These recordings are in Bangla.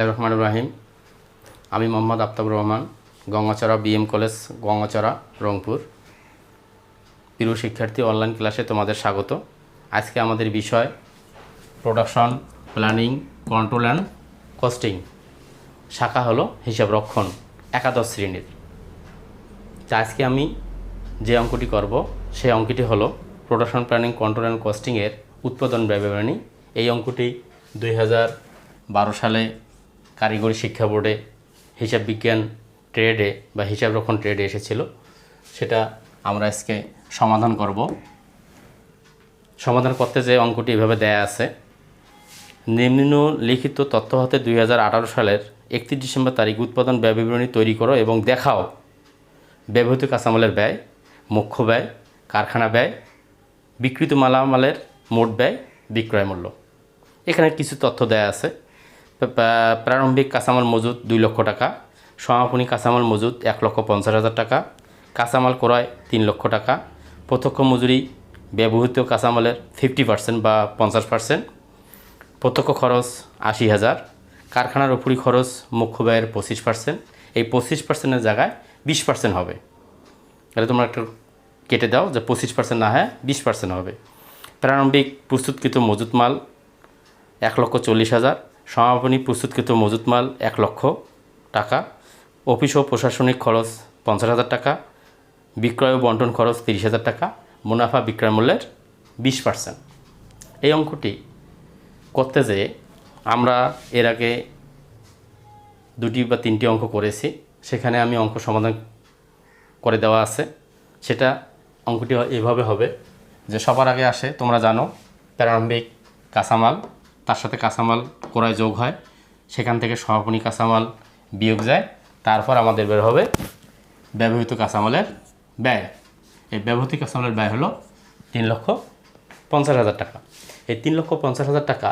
রহমান রাহিম। আমি মোহাম্মদ আফতাবুর রহমান, গঙ্গাচড়া বিএম কলেজ, গঙ্গাচড়া, রংপুর। প্রিয় শিক্ষার্থী, অনলাইন ক্লাসে তোমাদের স্বাগত। আজকে আমাদের বিষয় production planning, control and costing. শাখা হলো হিসাব রক্ষণ, একাদশ শ্রেণীর। তা আজকে আমি যে অঙ্কটি করব সেই অঙ্কটি হলো প্রোডাকশন প্ল্যানিং, কন্ট্রোল অ্যান্ড কস্টিংয়ের উৎপাদন ব্যয় বিবরণী। এই অঙ্কটি 2012 সালে কারিগরি শিক্ষা বোর্ডে হিসাব বিজ্ঞান ট্রেডে বা হিসাব রক্ষণ ট্রেডে এসেছিল। সেটা আমরা আজকে সমাধান করব। সমাধান করতে যে অঙ্কটি এভাবে দেয়া আছে, নিম্নলিখিত তথ্য হতে 2018 সালের 31 ডিসেম্বর তারিখ উৎপাদন ব্যয় বিবরণী তৈরি করো এবং দেখাও ব্যবহৃত কাঁচামালের ব্যয়, মুখ্য ব্যয়, কারখানা ব্যয়, বিক্রিত মালামালের মোট ব্যয়, বিক্রয় মূল্য। এখানে কিছু তথ্য দেয়া আছে। প্রারম্ভিক কাঁচামাল মজুদ 2 লক্ষ টাকা, সমাপনী কাঁচামাল মজুদ 1,50,000 টাকা, কাঁচামাল ক্রয় 3 লক্ষ টাকা, প্রত্যক্ষ মজুরি ব্যবহৃত কাঁচামালের 50% বা 50%, প্রত্যক্ষ খরচ 80,000, কারখানার উপরি খরচ মুখ্য ব্যয়ের 25%। এই 25%-এর জায়গায় 20% হবে। এটা তোমরা একটু কেটে দাও যে 25% না হয় 20% হবে। প্রারম্ভিক প্রস্তুতকৃত মজুত মাল 1,40,000, সমাপনী প্রস্তুতকৃত মজুত মাল 1 লক্ষ টাকা, অফিস ও প্রশাসনিক খরচ 50,000 টাকা, বিক্রয় ও বন্টন খরচ 30,000 টাকা, মুনাফা বিক্রয় মূল্যের 20%। এই অঙ্কটি করতে যেয়ে আমরা এর আগে 2টি বা 3টি অঙ্ক করেছি। সেখানে আমি অঙ্ক সমাধান করে দেওয়া আছে। সেটা অঙ্কটি এভাবে হবে যে সবার আগে আসে, তোমরা জানো, প্রারম্ভিক কাঁচামাল, তার সাথে কাঁচামাল ক্রয় যোগ হয়, সেখান থেকে সমাপনী কাঁচামাল বিয়োগ যায়, তারপর আমাদের বের হবে ব্যবহৃত কাঁচামালের ব্যয়। এই ব্যবহৃত কাঁচামালের ব্যয় হলো 3,50,000 টাকা। এই 3,50,000 টাকা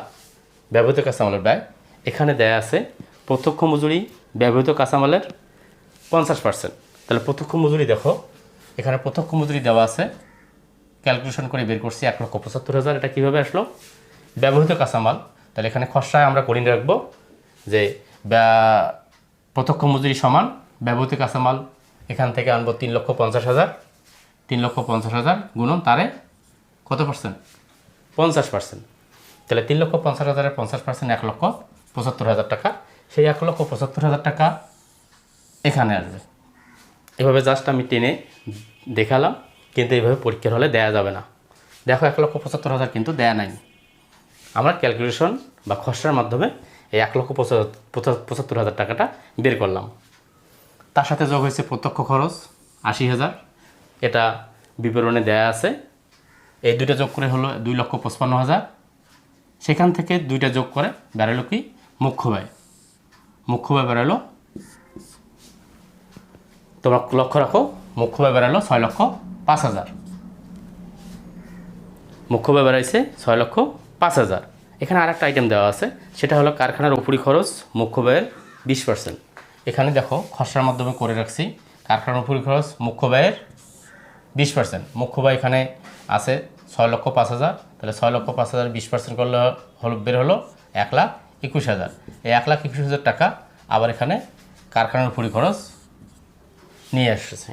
ব্যবহৃত কাঁচামালের ব্যয়। এখানে দেয়া আছে প্রত্যক্ষ মজুরি ব্যবহৃত কাঁচামালের 50%। তাহলে প্রত্যক্ষ মজুরি দেখো, এখানে প্রত্যক্ষ মজুরি দেওয়া আছে, ক্যালকুলেশন করে বের করছি 1,75,000। এটা কীভাবে আসলো? ব্যবহৃত কাঁচামাল। তাহলে এখানে খসড়ায় আমরা করে রাখবো যে প্রত্যক্ষ মজুরি সমান ব্যবহৃত কাঁচামাল। এখান থেকে আনবো 3,50,000, 3,50,000 গুণন তারে কত পার্সেন্ট? 50%। তাহলে 3,50,000-এর 50% 1,75,000 টাকা। সেই 1,75,000 টাকা এখানে আসবে। এভাবে জাস্ট আমি টেনে দেখালাম, কিন্তু এইভাবে পরীক্ষার হলে দেয়া যাবে না। দেখো 1,75,000 কিন্তু দেয়া নাই। আমরা ক্যালকুলেশন বা খসড়ার মাধ্যমে এই 1,75,000 টাকাটা বের করলাম। তার সাথে যোগ হয়েছে প্রত্যক্ষ খরচ 80,000, এটা বিবরণে দেয়া আছে। এই দুইটা যোগ করে হলো 2,55,000। সেখান থেকে দুইটা যোগ করে বেরোলো কি? মুখ্য ব্যয়। মুখ্য ব্যয় বেরোলো, তোমরা লক্ষ্য রাখো, মুখ্য ব্যয় বেরোলো 6,05,000। মুখ্য ব্যয় বেড়াইছে 6,05,000। এখানে আর একটা আইটেম দেওয়া আছে, সেটা হলো কারখানার উপরি খরচ মুখ্য ব্যয়ের 20%। এখানে দেখো খসড়ার মাধ্যমে করে রাখছি, কারখানার উপরি খরচ মুখ্য ব্যয়ের 20%। মুখ্য ব্যয় এখানে আছে 6,05,000। তাহলে 6,05,000 20% করলে বের হলো 1,21,000। এই 1,21,000 টাকা আবার এখানে কারখানার উপরি খরচ নিয়ে এসেছে।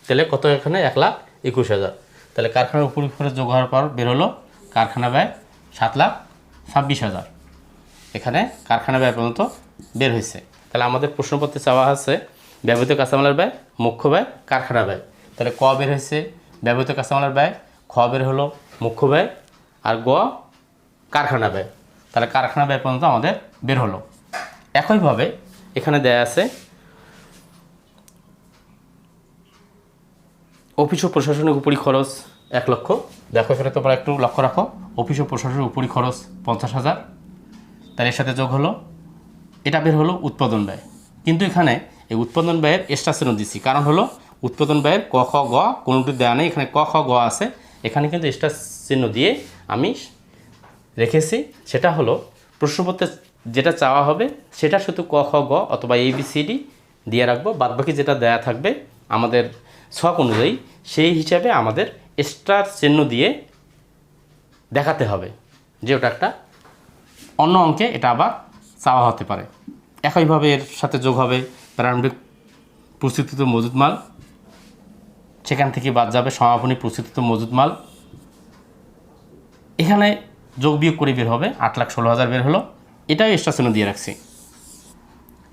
তাহলে কত? এখানে 1,21,000। তাহলে কারখানার উপরি খরচ যোগ হওয়ার পর বের হলো কারখানা ব্যয় 7,26,000। এখানে কারখানা ব্যয় পর্যন্ত বের হয়েছে। তাহলে আমাদের প্রশ্নপত্রে চাওয়া আছে ব্যবহৃত কাঁচামালের ব্যয়, মুখ্য ব্যয়, কারখানা ব্যয়। তাহলে ক বের হয়েছে ব্যবহৃত কাঁচামালের ব্যয়, খ বের হলো মুখ্য ব্যয়, আর গ কারখানা ব্যয়। তাহলে কারখানা ব্যয় পর্যন্ত আমাদের বের হলো। একইভাবে এখানে দেয়া আছে অফিস ও প্রশাসনিক উপরি খরচ 1 লক্ষ। দেখো এখানে তোমরা একটু লক্ষ্য রাখো, অফিস ও প্রশাসনের উপরি খরচ 50,000। তার এর সাথে যোগ হলো, এটা বের হলো উৎপাদন ব্যয়। কিন্তু এখানে এই উৎপাদন ব্যয়ের এক্সট্রা চিহ্ন দিচ্ছি, কারণ হলো উৎপাদন ব্যয়ের ক, খ, গ কোনোটি দেওয়া নেই। এখানে ক, খ, গ আছে, এখানে কিন্তু এক্সট্রা চিহ্ন দিয়ে আমি রেখেছি। সেটা হলো প্রশ্নপত্রে যেটা চাওয়া হবে সেটা শুধু ক, খ, গ অথবা ABCD দিয়ে রাখবো, বাদবাকি যেটা দেয়া থাকবে আমাদের ছক অনুযায়ী সেই হিসাবে আমাদের এক্সট্রা চিহ্ন দিয়ে দেখাতে হবে যে ওটা একটা অন্য অঙ্কে এটা আবার চাওয়া হতে পারে। একইভাবে এর সাথে যোগ হবে প্রারম্ভিক প্রস্তুতিত মজুদ মাল, সেখান থেকে বাদ যাবে সমাপনী প্রস্তুতিত মজুদ মাল। এখানে যোগ বিয়োগ করে বের হবে 8,16,000 বের হলো। এটাও এক্সট্রা চিহ্ন দিয়ে রাখছি,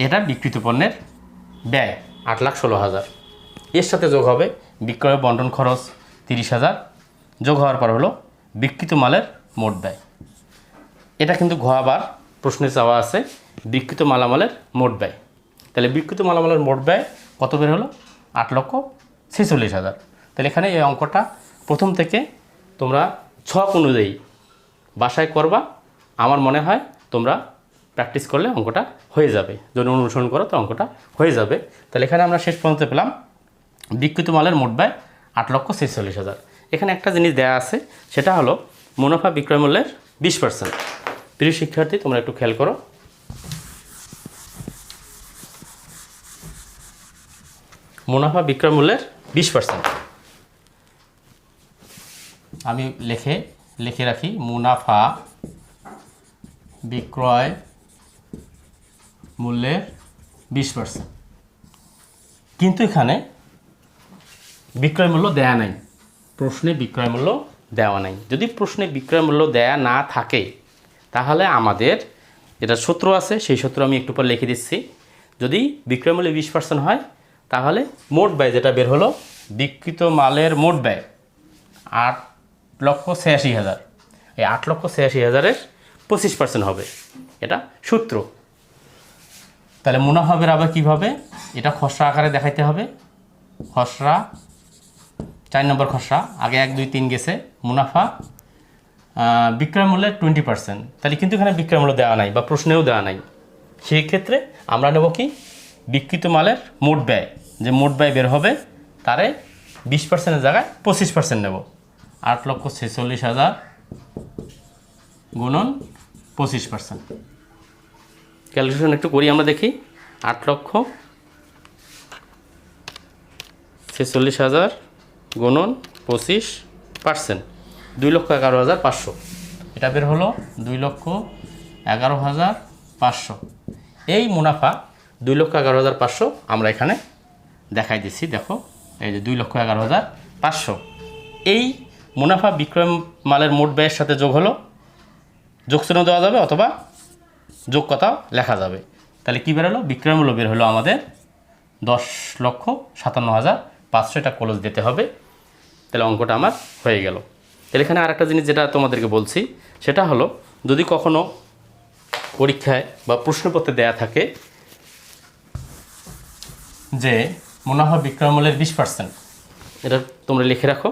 এটা বিক্রিত পণ্যের ব্যয় 8,16,000। এর সাথে যোগ হবে বিক্রয় বন্টন খরচ 30,000, যোগ হওয়ার পর হলো বিক্রিত মালের মোট ব্যয়। এটা কিন্তু ঘবার প্রশ্নে চাওয়া আছে বিক্রিত মালামালের মোট ব্যয়। তাহলে বিক্রিত মালামালের মোট ব্যয় কত বের হলো? 8,46,000। তাহলে এখানে এই অঙ্কটা প্রথম থেকে তোমরা ছক অনুযায়ী বাসায় করবা। আমার মনে হয় তোমরা প্র্যাকটিস করলে অঙ্কটা হয়ে যাবে, যদি অনুসরণ করো তো অঙ্কটা হয়ে যাবে। তাহলে এখানে আমরা শেষ পর্যন্ত পেলাম বিক্রিত মালের মোট ব্যয় 8,46,000। এখানে একটা জিনিস দেয়া আছে, সেটা হলো মুনাফা বিক্রয় মূল্যের 20%। প্রিয় শিক্ষার্থী, তোমরা একটু খেয়াল করো। মুনাফা বিক্রয় মূল্যের 20%। আমি লিখে রাখি মুনাফা বিক্রয় মূল্যের 20%। কিন্তু এখানে বিক্রয় মূল্য দেয়া নাই, প্রশ্নে বিক্রয় মূল্য দেওয়া নাই। যদি প্রশ্নে বিক্রয় মূল্য দেয়া না থাকে তাহলে আমাদের যেটা সূত্র আছে সেই সূত্র আমি একটু পর লিখে দিচ্ছি। যদি বিক্রয় মূল্য 20% হয় তাহলে মোট ব্যয় যেটা বের হলো বিক্রিত মালের মোট ব্যয় 8,86,000। এই 8,86,000-এর 25% হবে, এটা সূত্র। তাহলে মুনাফা বের হবে কীভাবে? এটা খসড়া আকারে দেখাইতে হবে। খসড়া 4 নম্বর খসড়া, আগে 1, 2, 3 গেছে। মুনাফা বিক্রয় মূল্যের 20%। তাহলে কিন্তু এখানে বিক্রয় মূল্য দেওয়া নাই বা প্রশ্নেও দেওয়া নাই। সেই ক্ষেত্রে আমরা নেব কি বিক্রিত মালের মোট ব্যয়, যে মোট ব্যয় বের হবে তারে 20%-এর জায়গায় 25% নেব। 8,46,000 গুণন 25%। ক্যালকুলেশন একটু করি আমরা দেখি। 8,46,000 গুণন 25%, 2,11,500। এটা বের হলো 2,11,500। এই মুনাফা 2,11,500 আমরা এখানে দেখাই দিচ্ছি। দেখো এই যে 2,11,500। এই মুনাফা বিক্রয় মালের মোট ব্যয়ের সাথে যোগ হলো, যোগচিহ্ন দেওয়া যাবে অথবা যোগ কথাও লেখা যাবে। তাহলে কী বেরোলো? বিক্রয় মূল্য বের হলো আমাদের 10,57,500। এটা ক্লোজ দিতে হবে। তাহলে অঙ্কটা আমার হয়ে গেল। তাহলে এখানে আরেকটা জিনিস যেটা তোমাদেরকে বলছি, সেটা হলো যদি কখনো পরীক্ষায় বা প্রশ্নপত্রে দেয়া থাকে যে মুনাফা বিক্রয় মূল্যের 20%, এটা তোমরা লিখে রাখো।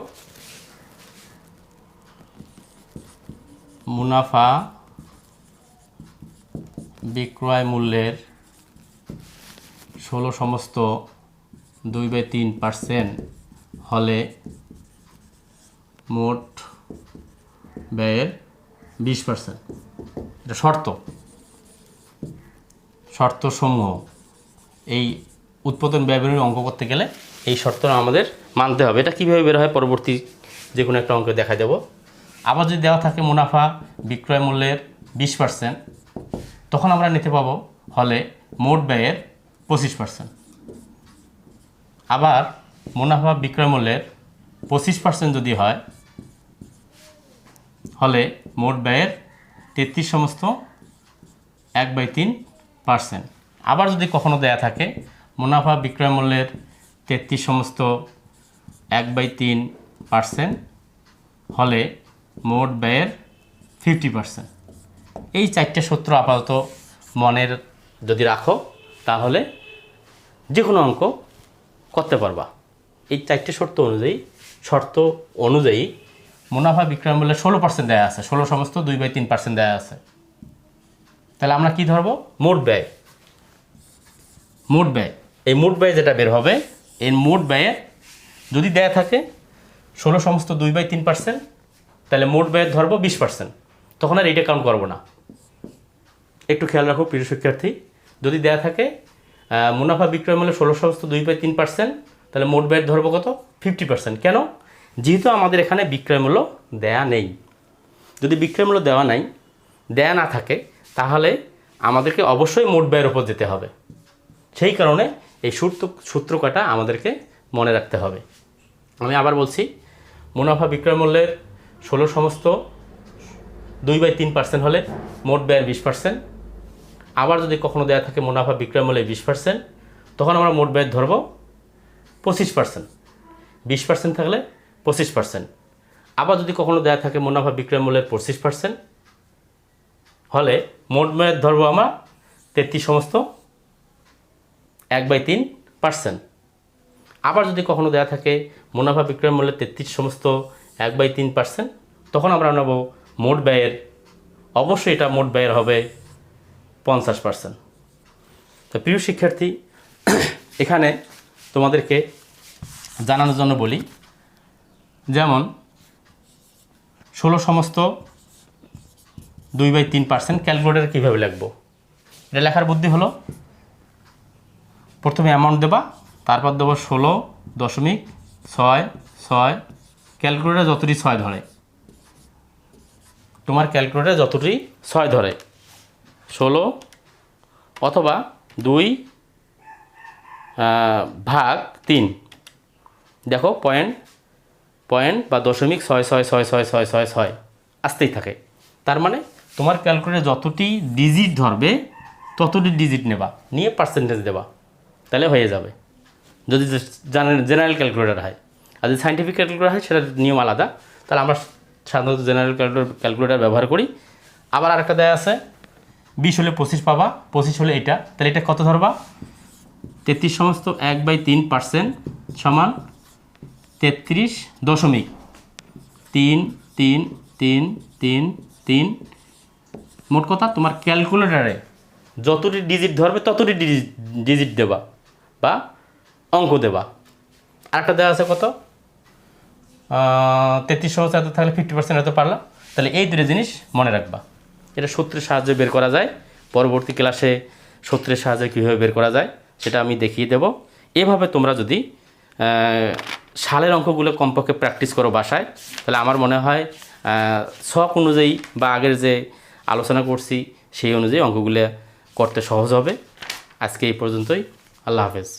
মুনাফা বিক্রয় মূল্যের 16/2/3% হলে মোট ব্যয়ের 20%। এটা শর্তসমূহ এই উৎপাদন ব্যয় বের অঙ্ক করতে গেলে এই শর্ত আমাদের মানতে হবে। এটা কীভাবে বের হয় পরবর্তী যে কোনো একটা অঙ্কে দেখা দেব। আবার যদি দেওয়া থাকে মুনাফা বিক্রয় মূল্যের 20%, তখন আমরা নিতে পাবো হলে মোট ব্যয়ের 25%। আবার মুনাফা বিক্রয় মূল্যের 25% যদি হয় হলে মোট ব্যয়ের 33/1/3%। আবার যদি কখনো দেয়া থাকে মুনাফা বিক্রয় মূল্যের 33/1/3% হলে মোট ব্যয়ের 50%। এই 4টে সূত্র আপাতত মনের যদি রাখো তাহলে যে কোনো অঙ্ক করতে পারবা। এই 4টে শর্ত অনুযায়ী মুনাফা বিক্রয় মূল্যের 16% দেয়া আছে, 16/2/3% দেয়া আছে। তাহলে আমরা কি ধরবো? মোট ব্যয়। এই মোট ব্যয় যেটা বের হবে, এই মোট ব্যয়ে যদি দেয়া থাকে 16/2/3%, তাহলে মোট ব্যয়ের ধরবো 20%। তখন আর এইটা কাউন্ট করবো না। একটু খেয়াল রাখো প্রিয় শিক্ষার্থী, যদি দেয়া থাকে মুনাফা বিক্রয় মূল্য 16/2/3%, তাহলে মোট ব্যয়ের ধরবো কত? 50%। কেন? যেহেতু আমাদের এখানে বিক্রয় মূল্য দেয়া নেই। যদি বিক্রয় মূল্য দেওয়া না থাকে তাহলে আমাদেরকে অবশ্যই মোট ব্যয়ের উপর যেতে হবে। সেই কারণে এই সূত্র কটা আমাদেরকে মনে রাখতে হবে। আমি আবার বলছি, মুনাফা বিক্রয় মূল্যের 16 সমস্ত 2/3% হলে মোট ব্যয়ের 20%। আবার যদি কখনো দেওয়া থাকে মুনাফা বিক্রয় মূল্যে 20%, তখন আমরা মোট ব্যয় ধরব 25%। 20% থাকলে 25%। আবার যদি কখনো দেওয়া থাকে মুনাফা বিক্রয় মূল্যের 25% হলে মোট ব্যয় ধরবো আমরা 33 সমস্ত 1/3%। আবার যদি কখনো দেওয়া থাকে মুনাফা বিক্রয় মূল্যের 33 সমস্ত 1/3%, তখন আমরা নেব মোট ব্যয়ের, অবশ্যই এটা মোট ব্যয়ের হবে 50%। তো প্রিয় শিক্ষার্থী, এখানে তোমাদেরকে জানানোর জন্য বলি, যেমন 16 সমস্ত 2/3% ক্যালকুলেটর কীভাবে লিখবো। এটা লেখার বুদ্ধি হলো, প্রথমে অ্যামাউন্ট দেবা, তারপর দেবো 16.66। ক্যালকুলেটর যতটি 6 ধরে, তোমার ক্যালকুলেটর যতটি 6 ধরে, 16 অথবা 2/3। দেখো পয়েন্ট বা 0.666666 আসতেই থাকে। তার মানে তোমার ক্যালকুলেটর যতটি ডিজিট ধরবে ততটি ডিজিট নেবা, নিয়ে পার্সেন্টেজ দেবা, তাহলে হয়ে যাবে। যদি জেনারেল ক্যালকুলেটর হয়, আর যদি সায়েন্টিফিক ক্যালকুলেটর হয় সেটার নিয়ম আলাদা। তাহলে আমরা সাধারণত জেনারেল ক্যালকুলেটর ব্যবহার করি। আবার আরেকটা দেয়া আছে, 20 হলে 25 পাবা, 25 হলে এটা, তাহলে এটা কত ধরবা, 33 সমস্ত 1/3% সমান 33.33333। মোট কথা তোমার ক্যালকুলেটারে যতটি ডিজিট ধরবে ততটি ডিজিট দেবা বা অঙ্ক দেবা। আরেকটা দেওয়া আছে কত, 33 সমস্ত এত থাকলে 50% এত পারলা। তাহলে এই দুটো জিনিস মনে রাখবা। এটা সূত্রের সাহায্যে বের করা যায়। পরবর্তী ক্লাসে সূত্রের সাহায্যে কীভাবে বের করা যায় সেটা আমি দেখিয়ে দেব। এভাবে তোমরা যদি সালের অঙ্কগুলো কমপক্ষে প্র্যাকটিস করো বাসায়, তাহলে আমার মনে হয় ছক অনুযায়ী বা আগের যে আলোচনা করছি সেই অনুযায়ী অঙ্কগুলো করতে সহজ হবে। আজকে এই পর্যন্তই। আল্লাহ হাফেজ।